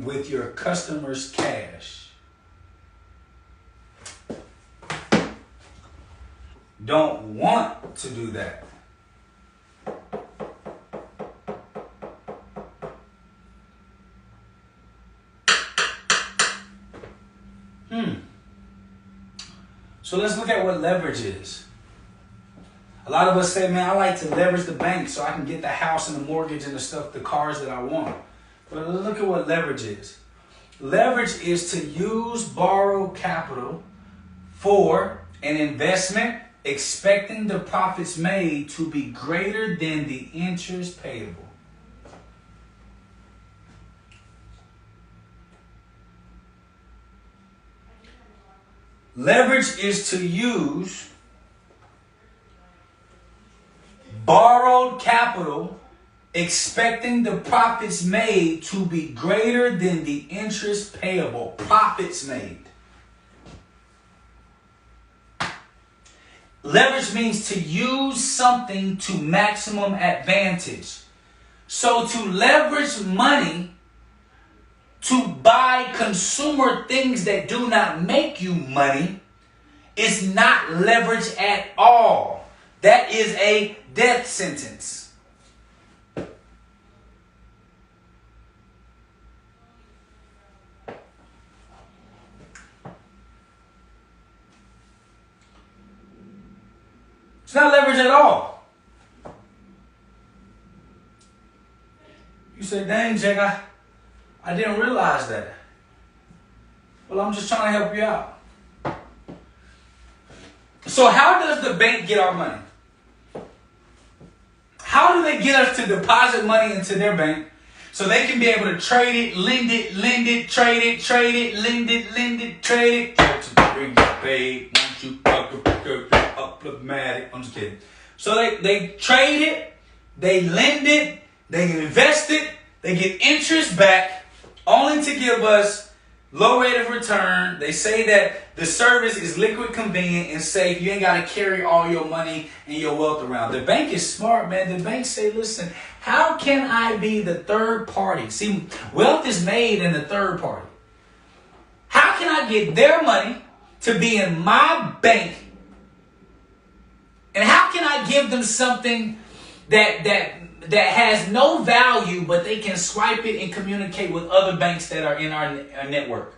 with your customers' cash. Don't want to do that. So let's look at what leverage is. A lot of us say, man, I like to leverage the bank so I can get the house and the mortgage and the stuff, the cars that I want. But look at what leverage is. Leverage is to use borrowed capital for an investment, expecting the profits made to be greater than the interest payable. Leverage is to use borrowed capital, expecting the profits made to be greater than the interest payable. Profits made. Leverage means to use something to maximum advantage. So to leverage money to buy consumer things that do not make you money is not leverage at all. That is a death sentence. It's not leverage at all. You say, dang, Jack, I didn't realize that. Well, I'm just trying to help you out. So how does the bank get our money? How do they get us to deposit money into their bank so they can be able to trade it, lend it, trade it, lend it, trade it? Paid, once you I'm just kidding. So they trade it, they lend it, they invest it, they get interest back, only to give us low rate of return. They say that the service is liquid, convenient, and safe. You ain't got to carry all your money and your wealth around. The bank is smart, man. The bank say, listen, how can I be the third party? See, wealth is made in the third party. How can I get their money to be in my bank? And how can I give them something that has no value, but they can swipe it and communicate with other banks that are in our network?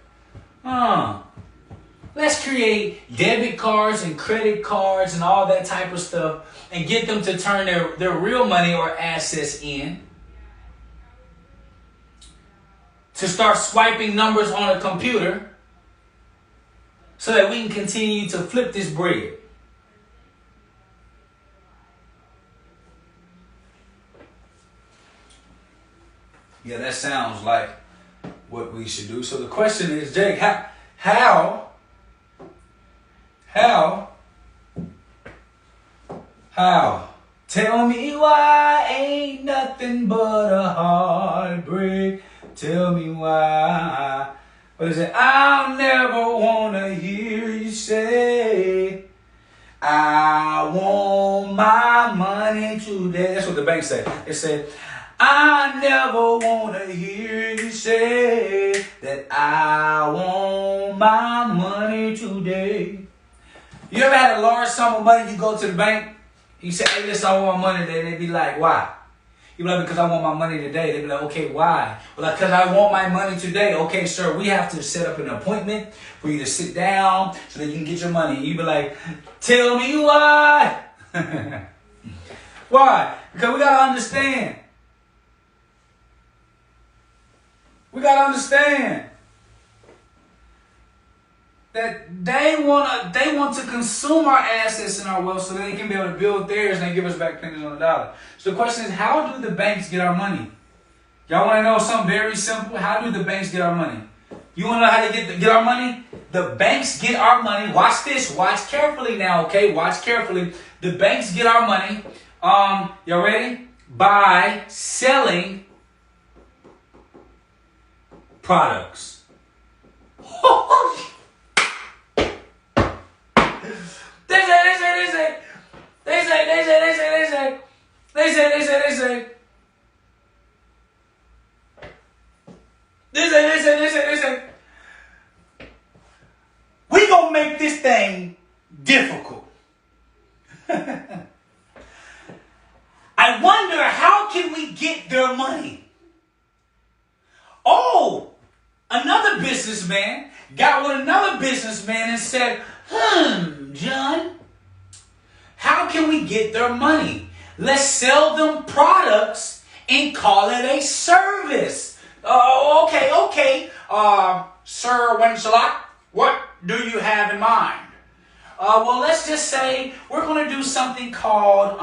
Let's create debit cards and credit cards and all that type of stuff and get them to turn their real money or assets in. To start swiping numbers on a computer so that we can continue to flip this bread. Yeah, that sounds like what we should do. So the question is, Jake, how Tell me why ain't nothing but a heartbreak. Tell me why. What is it? I'll never wanna hear you say, I want my money today. That's what the bank said. It said, I never want to hear you say that I want my money today. You ever had a large sum of money, you go to the bank, you say, hey, listen, I want my money today. They be like, why? You be like, because I want my money today. They be like, okay, why? Well, like, because I want my money today. Okay, sir, we have to set up an appointment for you to sit down so that you can get your money. And you be like, tell me why. Why? Because we got to understand. We got to understand that they want to consume our assets and our wealth so that they can be able to build theirs and they give us back pennies on the dollar. So the question is, how do the banks get our money? Y'all want to know something very simple? How do the banks get our money? You want to know how they get our money? The banks get our money. Watch this. Watch carefully now, okay? Watch carefully. The banks get our money. Y'all ready? By selling products. They say listen. We gonna make this thing difficult. I wonder, how can we get their money? Oh, another businessman got with another businessman and said, John, how can we get their money? Let's sell them products and call it a service. Okay. Sir Wincelot, what do you have in mind? Well, let's just say we're going to do something called,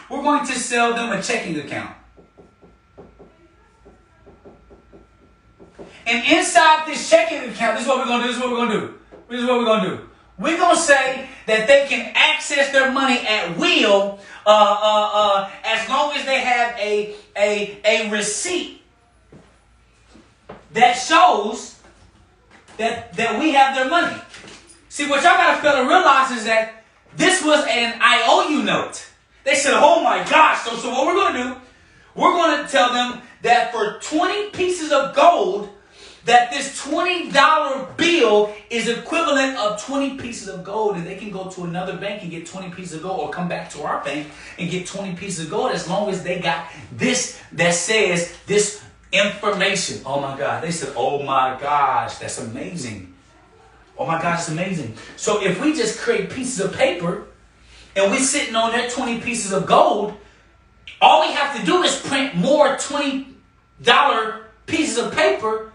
we're going to sell them a checking account. And inside this checking account, this is what we're going to do. We're going to say that they can access their money at will as long as they have a receipt that shows that we have their money. See, what y'all got to fail to realize is that this was an IOU note. They said, oh my gosh. So what we're going to do, we're going to tell them that for 20 pieces of gold, that this $20 bill is equivalent of 20 pieces of gold, and they can go to another bank and get 20 pieces of gold, or come back to our bank and get 20 pieces of gold, as long as they got this that says this information. Oh my God. They said, oh my gosh, that's amazing. Oh my gosh, it's amazing. So if we just create pieces of paper and we're sitting on their 20 pieces of gold, all we have to do is print more $20 pieces of paper,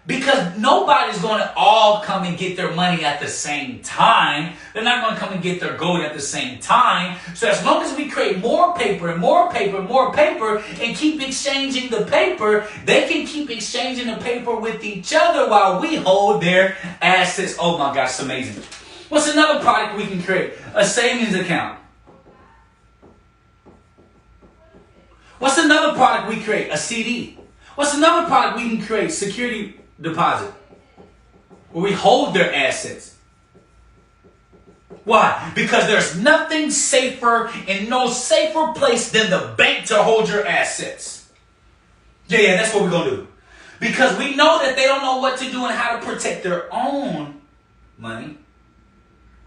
because nobody's going to all come and get their money at the same time. They're not going to come and get their gold at the same time. So as long as we create more paper and more paper and more paper and keep exchanging the paper, they can keep exchanging the paper with each other while we hold their assets. Oh my gosh, it's amazing. What's another product we can create? A savings account. What's another product we create? A CD. What's another product we can create? Security deposit, where we hold their assets. Why? Because there's nothing safer and no safer place than the bank to hold your assets. Yeah, that's what we're going to do. Because we know that they don't know what to do and how to protect their own money.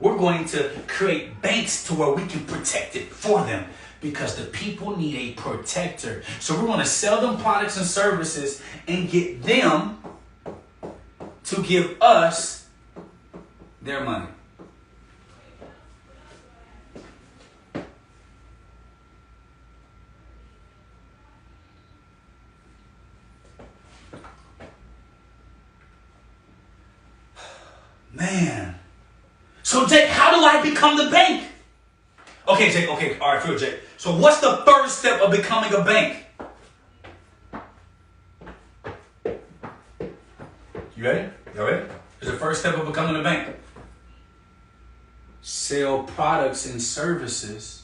We're going to create banks to where we can protect it for them, because the people need a protector. So we're going to sell them products and services and get them to give us their money. Man. So Jake, how do I become the bank? Okay, Jake, okay, all right, Jake. So what's the first step of becoming a bank? You ready? You ready? Here's the first step of becoming a bank. Sell products and services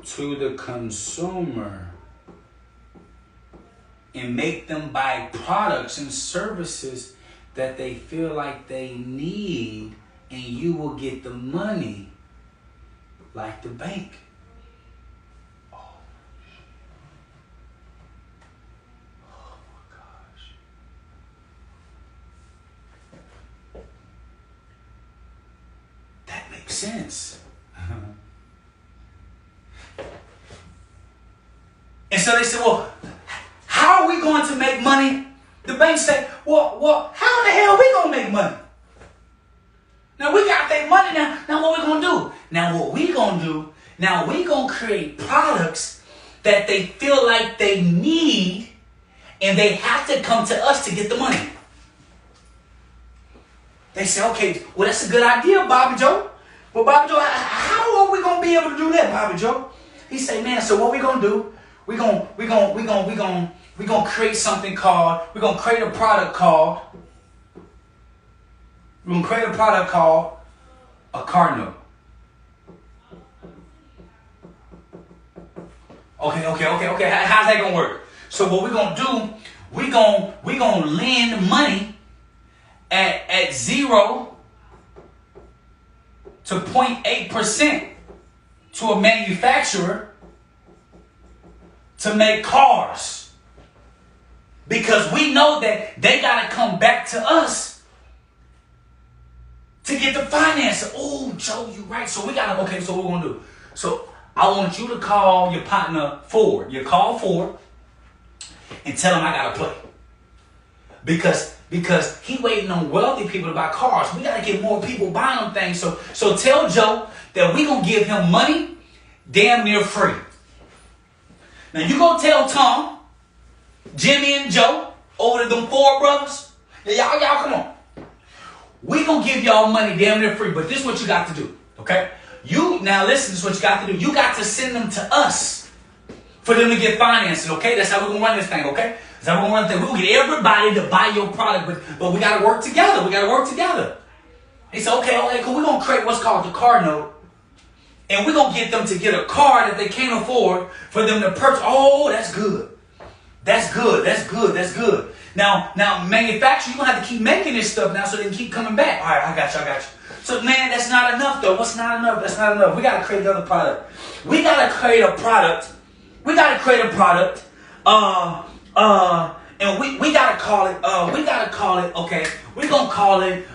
to the consumer and make them buy products and services that they feel like they need, and you will get the money like the bank. Sense. And so they said, well, how are we going to make money? The bank said, well, how the hell are we going to make money? Now we got their money now. Now what we going to do? Now we going to create products that they feel like they need, and they have to come to us to get the money. They said, okay, well, that's a good idea, Bobby Joe. Well, Bobby Joe, how are we gonna be able to do that, Bobby Joe? He said, man, so what we gonna do? We gonna create something called. We're gonna create a product called. A car note. Okay. How's that gonna work? So what we're gonna do? We gonna lend money at 0 to 0.8% to a manufacturer to make cars. Because we know that they got to come back to us to get the finance. Oh, Joe, you right. So we got to, okay, so what we're going to do. So I want you to call your partner Ford. You call Ford and tell him I got to play. Because he waiting on wealthy people to buy cars. We got to get more people buying them things. So tell Joe that we going to give him money damn near free. Now you go tell Tom, Jimmy and Joe, over to them Ford brothers. Y'all come on. We gonna give y'all money damn near free, but this is what you got to do, okay? Now listen, this is what you got to do. You got to send them to us for them to get financing, okay? That's how we're gonna run this thing, okay? That's how we're gonna run the thing. We're gonna get everybody to buy your product, but we gotta work together. We gotta work together. He said, okay, cool. We're gonna create what's called the car note. And we're going to get them to get a car that they can't afford for them to purchase. Oh, that's good. That's good. That's good. That's good. Now, manufacturer, you're going to have to keep making this stuff now so they can keep coming back. All right, I got you. So, man, that's not enough, though. What's not enough? That's not enough. We got to create another product. We got to create a product. And we got to call it, okay, we're going to call it,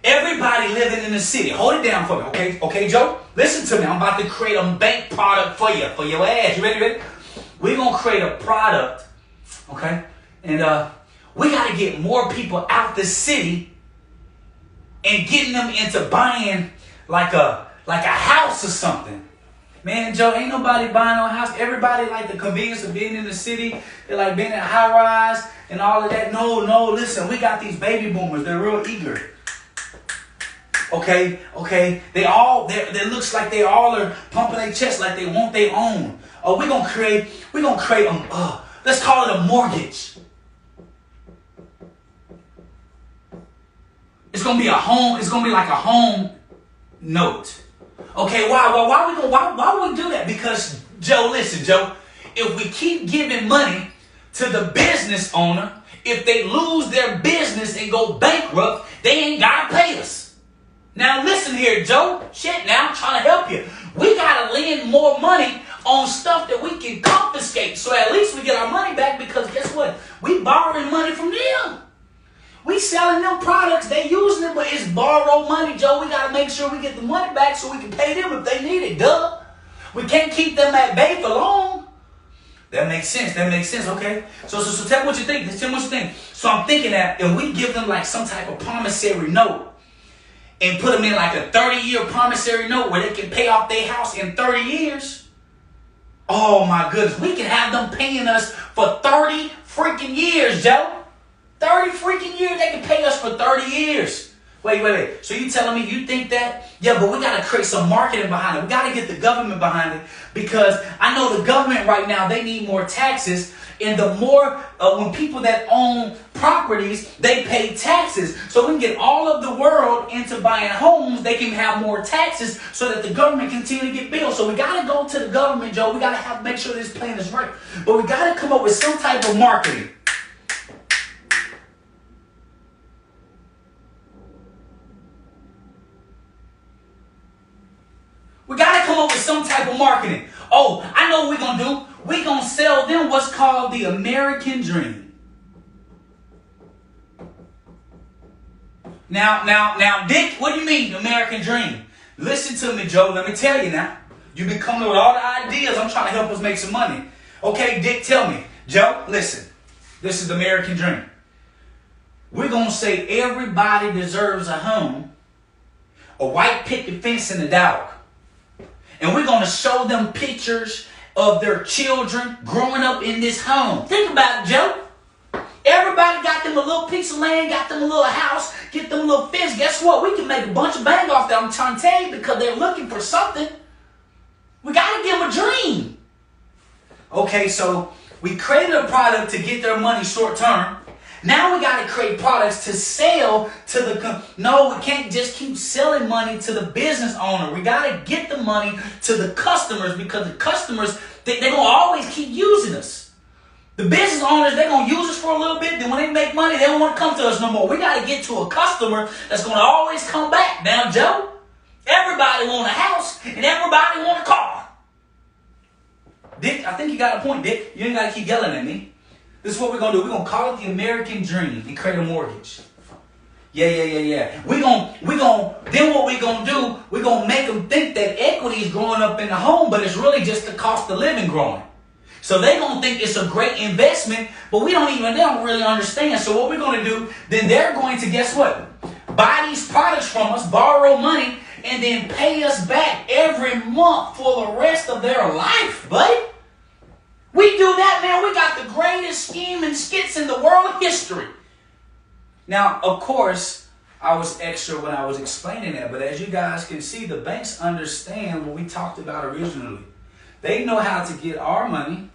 everybody living in the city. Hold it down for me, okay, Joe? Listen to me. I'm about to create a bank product for your ass. You ready? We're going to create a product, okay? And we got to get more people out the city and getting them into buying like a house or something. Man, Joe, ain't nobody buying no house. Everybody like the convenience of being in the city. They like being in high rise and all of that. No, listen, we got these baby boomers. They're real eager. Okay. They looks like they all are pumping their chest like they want their own. We're gonna create let's call it a mortgage. It's gonna be a home, it's gonna be like a home note. Okay, why would we do that? Because Joe, if we keep giving money to the business owner, if they lose their business and go bankrupt, they ain't gotta pay us. Now listen here, Joe. Now I'm trying to help you. We gotta lend more money on stuff that we can confiscate. So at least we get our money back, because guess what? We borrowing money from them. We selling them products, they using it, but it's borrowed money, Joe. We gotta make sure we get the money back so we can pay them if they need it, duh. We can't keep them at bay for long. That makes sense, okay. So tell me what you think. So I'm thinking that if we give them like some type of promissory note, and put them in like a 30-year promissory note where they can pay off their house in 30 years. Oh my goodness. We can have them paying us for 30 freaking years, Joe. 30 freaking years. They can pay us for 30 years. Wait. So you telling me you think that? Yeah, but we got to create some marketing behind it. We got to get the government behind it, because I know the government right now, they need more taxes. And the more, when people that own properties, they pay taxes. So we can get all of the world into buying homes. They can have more taxes so that the government continue to get bills. So we got to go to the government, Joe. We got to make sure this plan is right. But we got to come up with some type of marketing. We got to come up with some type of marketing. Oh, I know what we're going to do. We're going to sell them what's called the American Dream. Now, Dick, what do you mean, the American Dream? Listen to me, Joe. Let me tell you now. You've been coming up with all the ideas. I'm trying to help us make some money. Okay, Dick, tell me. Joe, listen. This is the American Dream. We're going to say everybody deserves a home, a white picket fence, and a dog. And we're going to show them pictures of their children growing up in this home. Think about it, Joe. Everybody got them a little piece of land, got them a little house, get them a little fence. Guess what? We can make a bunch of bang off that. I'm trying to tell you, because they're looking for something. We got to give them a dream. Okay, so we created a product to get their money short term. Now we got to create products to sell to the... No, we can't just keep selling money to the business owner. We got to get the money to the customers, because the customers, they're going to always keep using us. The business owners, they're going to use us for a little bit. Then when they make money, they don't want to come to us no more. We got to get to a customer that's going to always come back. Now, Joe, everybody want a house and everybody want a car. Dick, I think you got a point, Dick. You ain't got to keep yelling at me. This is what we're going to do. We're going to call it the American dream and create a mortgage. Yeah. Then what we're going to do, we're going to make them think that equity is growing up in the home, but it's really just the cost of living growing. So they're going to think it's a great investment, but they don't really understand. So what we're going to do, then they're going to, guess what? Buy these products from us, borrow money, and then pay us back every month for the rest of their life, buddy. We do that, man. We got the greatest scheme and skits in the world history. Now, of course, I was extra when I was explaining that, but as you guys can see, the banks understand what we talked about originally. They know how to get our money,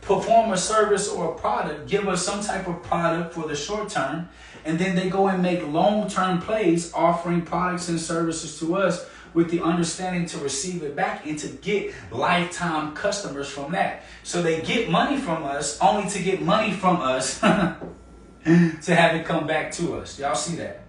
perform a service or a product, give us some type of product for the short term, and then they go and make long-term plays offering products and services to us with the understanding to receive it back and to get lifetime customers from that. So they get money from us only to get money from us to have it come back to us. Y'all see that?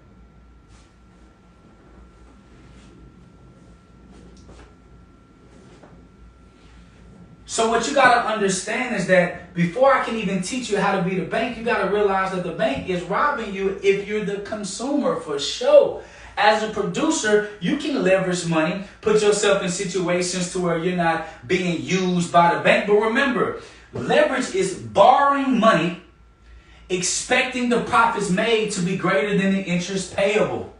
So what you got to understand is that before I can even teach you how to be the bank, you got to realize that the bank is robbing you if you're the consumer for sure. As a producer, you can leverage money, put yourself in situations to where you're not being used by the bank. But remember, leverage is borrowing money, expecting the profits made to be greater than the interest payable.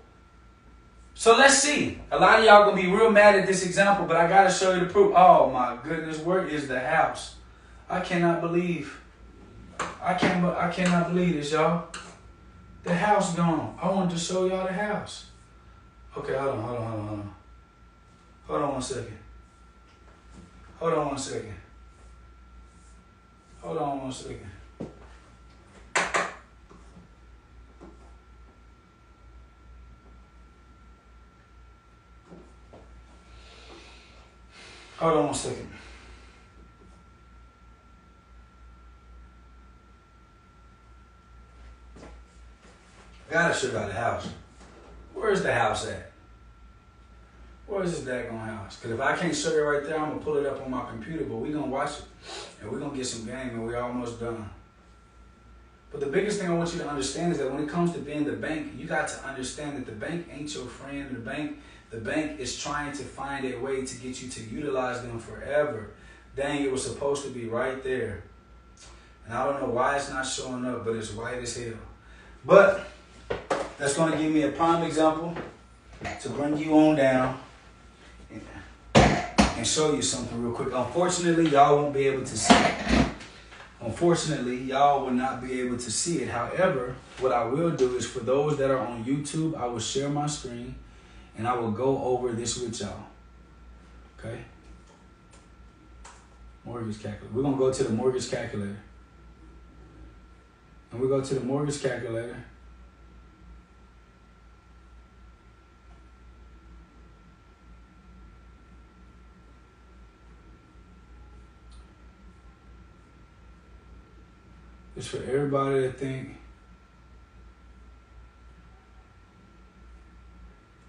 So let's see. A lot of y'all going to be real mad at this example, but I got to show you the proof. Oh my goodness, where is the house? I cannot believe this, y'all. The house gone. I wanted to show y'all the house. Okay, hold on. Hold on one second. Hold on one second. Hold on one second. Hold on one second. I gotta show y'all the house. Where's the house at? Where's this daggone house? Because if I can't show you right there, I'm gonna pull it up on my computer, but we're gonna watch it. And we're gonna get some game, and we're almost done. But the biggest thing I want you to understand is that when it comes to being the bank, you got to understand that the bank ain't your friend. The bank is trying to find a way to get you to utilize them forever. Dang, it was supposed to be right there. And I don't know why it's not showing up, but it's white as hell. But that's going to give me a prime example to bring you on down and show you something real quick. Unfortunately, y'all won't be able to see it. Unfortunately, y'all will not be able to see it. However, what I will do is for those that are on YouTube, I will share my screen and I will go over this with y'all. Okay? Mortgage calculator. We're going to go to the mortgage calculator. And we go to the mortgage calculator. It's for everybody to think.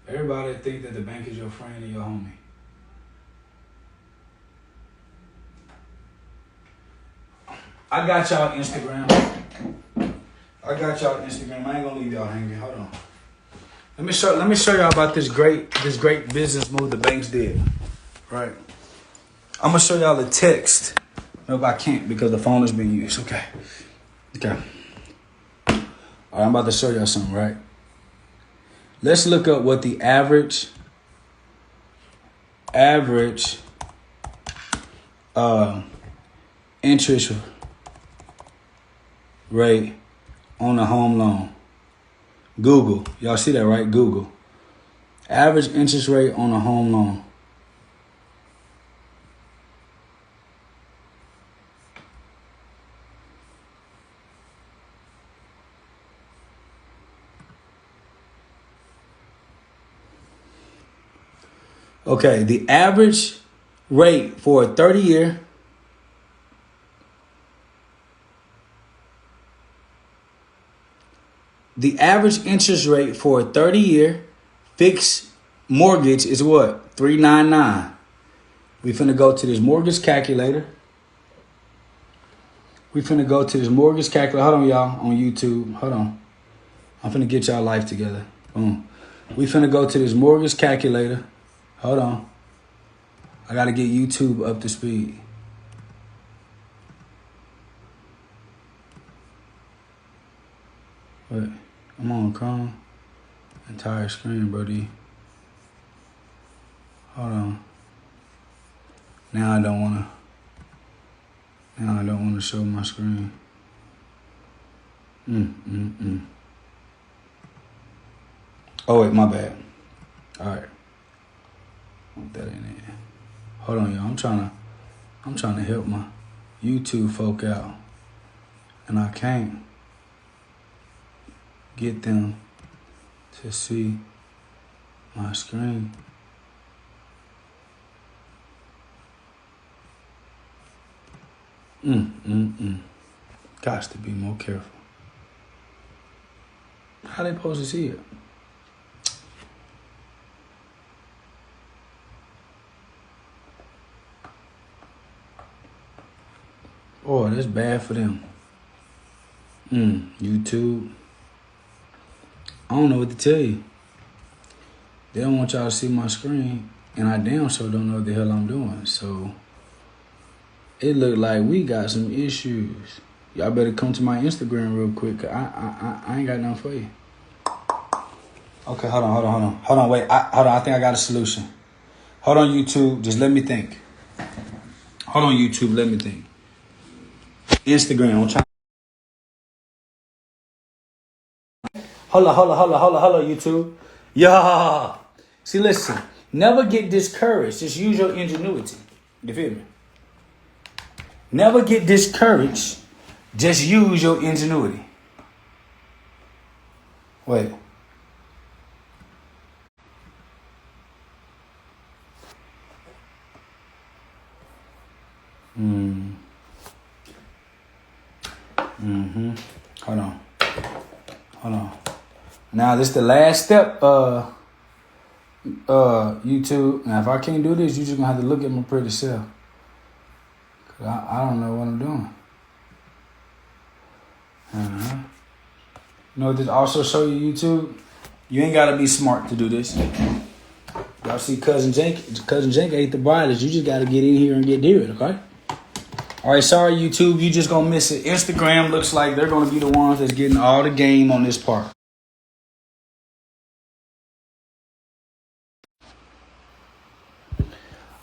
Everybody think that the bank is your friend and your homie. I got y'all Instagram. I ain't gonna leave y'all hanging. Hold on. Let me show y'all about this great business move the banks did. Right. I'm gonna show y'all the text. Nope, I can't because the phone is being used. Okay. All right, I'm about to show y'all something, right? Let's look up what the average interest rate on a home loan. Google. Y'all see that, right? Google. Average interest rate on a home loan. Okay, the average rate for a 30-year the average interest rate for a 30-year fixed mortgage is what? $399. We finna go to this mortgage calculator. We finna go to this mortgage calculator. Hold on, y'all, on YouTube. Hold on. I'm finna get y'all life together. Boom. We finna go to this mortgage calculator. Hold on. I gotta get YouTube up to speed. Wait, I'm on Chrome. Entire screen, buddy. Hold on. Now I don't wanna show my screen. Oh wait, my bad. All right. Put that in there. Hold on, y'all. I'm trying to help my YouTube folk out, and I can't get them to see my screen. Gots to be more careful. How they supposed to see it? Oh, that's bad for them. YouTube. I don't know what to tell you. They don't want y'all to see my screen, and I damn sure don't know what the hell I'm doing. So it look like we got some issues. Y'all better come to my Instagram real quick. I ain't got nothing for you. Okay, hold on. Wait, hold on. I think I got a solution. Hold on, YouTube. Just let me think. Hold on, YouTube. Let me think. Instagram. I'm trying. Hold on, YouTube. Yeah. See, listen. Never get discouraged. Just use your ingenuity. You feel me? Never get discouraged. Just use your ingenuity. Wait. Hold on. Now this is the last step, YouTube. Now if I can't do this, you just gonna have to look at my pretty self. Cause I don't know what I'm doing. You know what this also show you, YouTube? You ain't gotta be smart to do this. Y'all see Cousin Jake ate the bridles. You just gotta get in here and get near it, okay? All right, sorry, YouTube. You just gonna miss it. Instagram looks like they're gonna be the ones that's getting all the game on this part.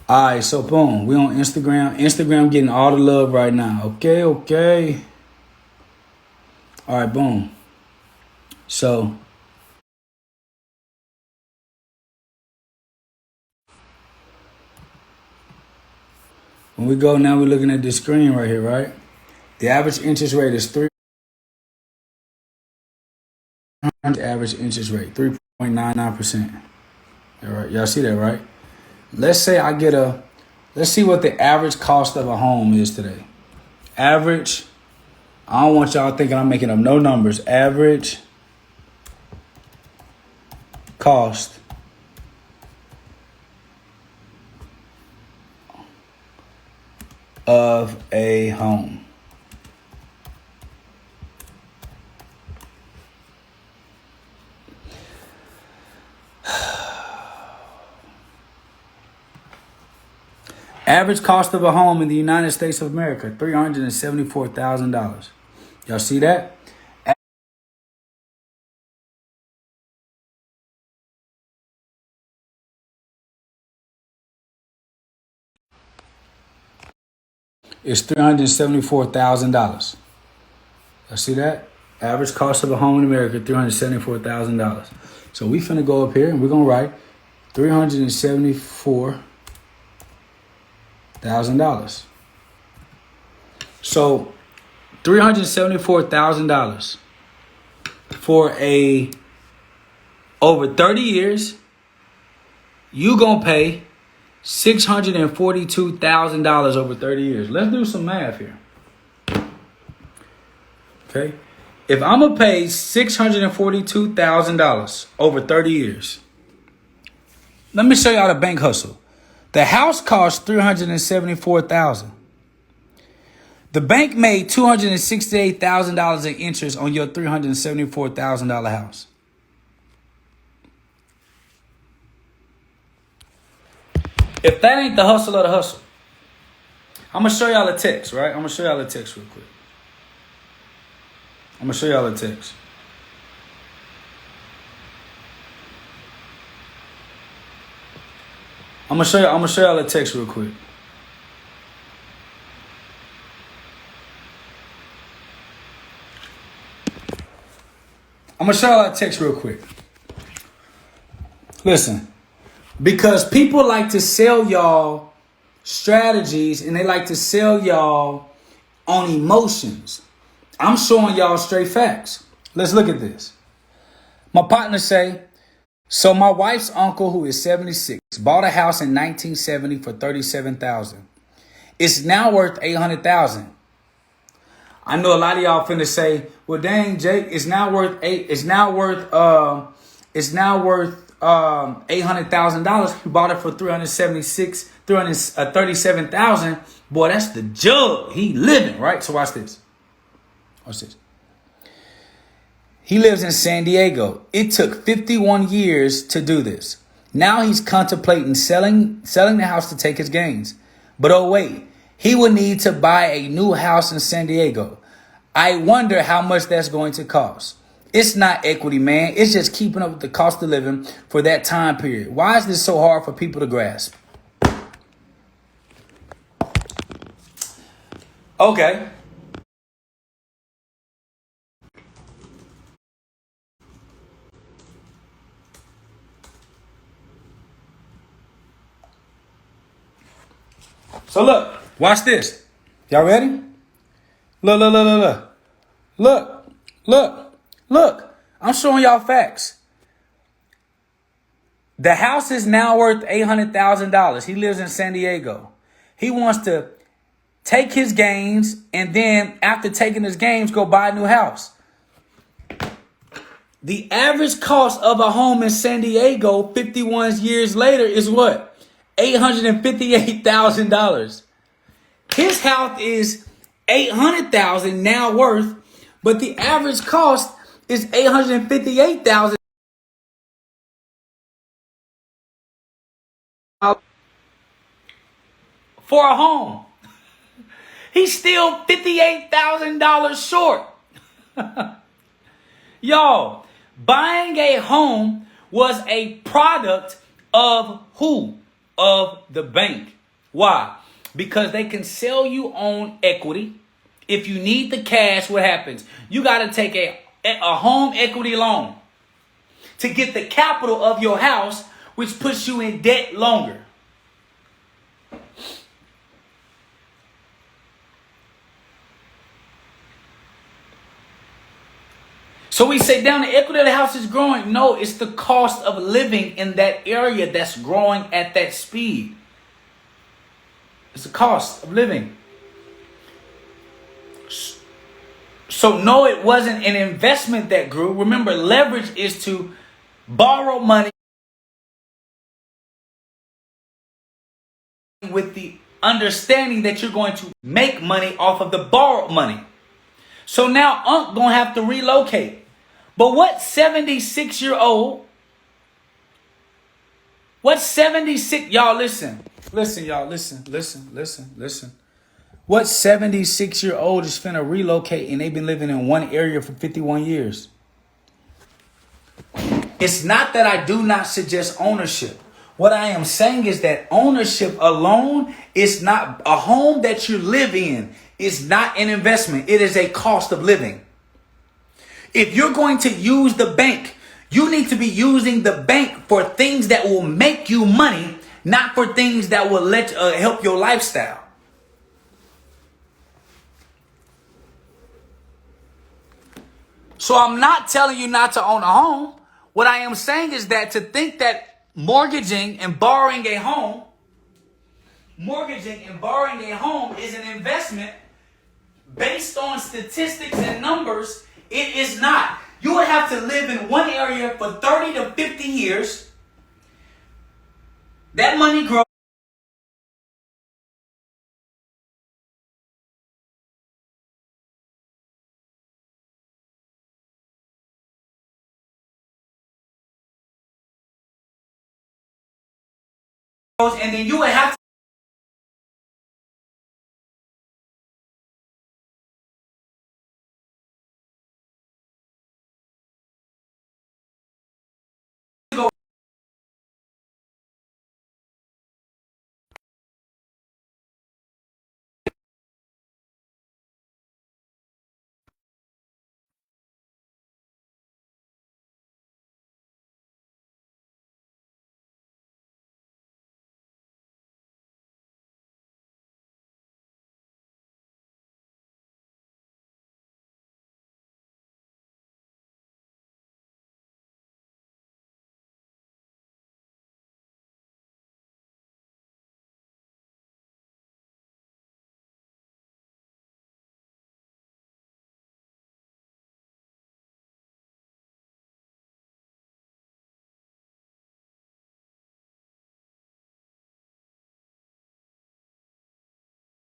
All right, so boom. We on Instagram. Instagram getting all the love right now. Okay. All right, boom. So when we go now, we're looking at this screen right here, right? The average interest rate is 3. Average interest rate 3.99%. All right, y'all see that, right? Let's say let's see what the average cost of a home is today. Average. I don't want y'all thinking I'm making up no numbers. Average cost of a home. Average cost of a home in the United States of America, $374,000. Y'all see that? It's $374,000. Y'all see that? Average cost of a home in America, $374,000. So we finna go up here and we're gonna write $374,000. So $374,000 for over 30 years, you gonna pay $642,000 over 30 years. Let's do some math here. Okay. If I'm gonna pay $642,000 over 30 years, let me show y'all the bank hustle. The house costs $374,000. The bank made $268,000 in interest on your $374,000 house. If that ain't the hustle of the hustle, I'm going to show y'all a text, right? I'm going to show y'all a text real quick. I'm going to show y'all a text. I'm gonna show y'all a text real quick. I'm gonna show y'all a text real quick. Listen, because people like to sell y'all strategies and they like to sell y'all on emotions. I'm showing y'all straight facts. Let's look at this. My partner say, so my wife's uncle, who is 76, bought a house in 1970 for $37,000. It's now worth $800,000. I know a lot of y'all finna say, well, dang, Jake, it's now worth $800,000. He bought it for $37,000. Boy, that's the jug. He living, right? So watch this. Watch this. He lives in San Diego. It took 51 years to do this. Now he's contemplating selling the house to take his gains. But oh wait, he will need to buy a new house in San Diego. I wonder how much that's going to cost. It's not equity, man. It's just keeping up with the cost of living for that time period. Why is this so hard for people to grasp? Okay. So look, watch this. Y'all ready? Look. I'm showing y'all facts. The house is now worth $800,000. He lives in San Diego. He wants to take his gains and then after taking his gains, go buy a new house. The average cost of a home in San Diego 51 years later is what? $858,000. His house is $800,000 now worth, but the average cost is $858,000 for a home. He's still $58,000 short. Y'all, buying a home was a product of who? Of the bank. Why? Because they can sell you on equity. If you need the cash, what happens? You got to take a home equity loan to get the capital of your house, which puts you in debt longer. So we say, down the equity of the house is growing. No, it's the cost of living in that area that's growing at that speed. It's the cost of living. So no, it wasn't an investment that grew. Remember, leverage is to borrow money with the understanding that you're going to make money off of the borrowed money. So now Unc gonna have to relocate. But what 76-year-old, what 76, y'all listen. Listen, y'all, listen. What 76-year-old is finna relocate and they've been living in one area for 51 years? It's not that I do not suggest ownership. What I am saying is that ownership alone is not a home that you live in. Is not an investment. It is a cost of living. If you're going to use the bank, you need to be using the bank for things that will make you money, not for things that will help your lifestyle. So I'm not telling you not to own a home. What I am saying is that to think that mortgaging and borrowing a home is an investment based on statistics and numbers, it is not. You would have to live in one area for 30 to 50 years. That money grows. and then you would have to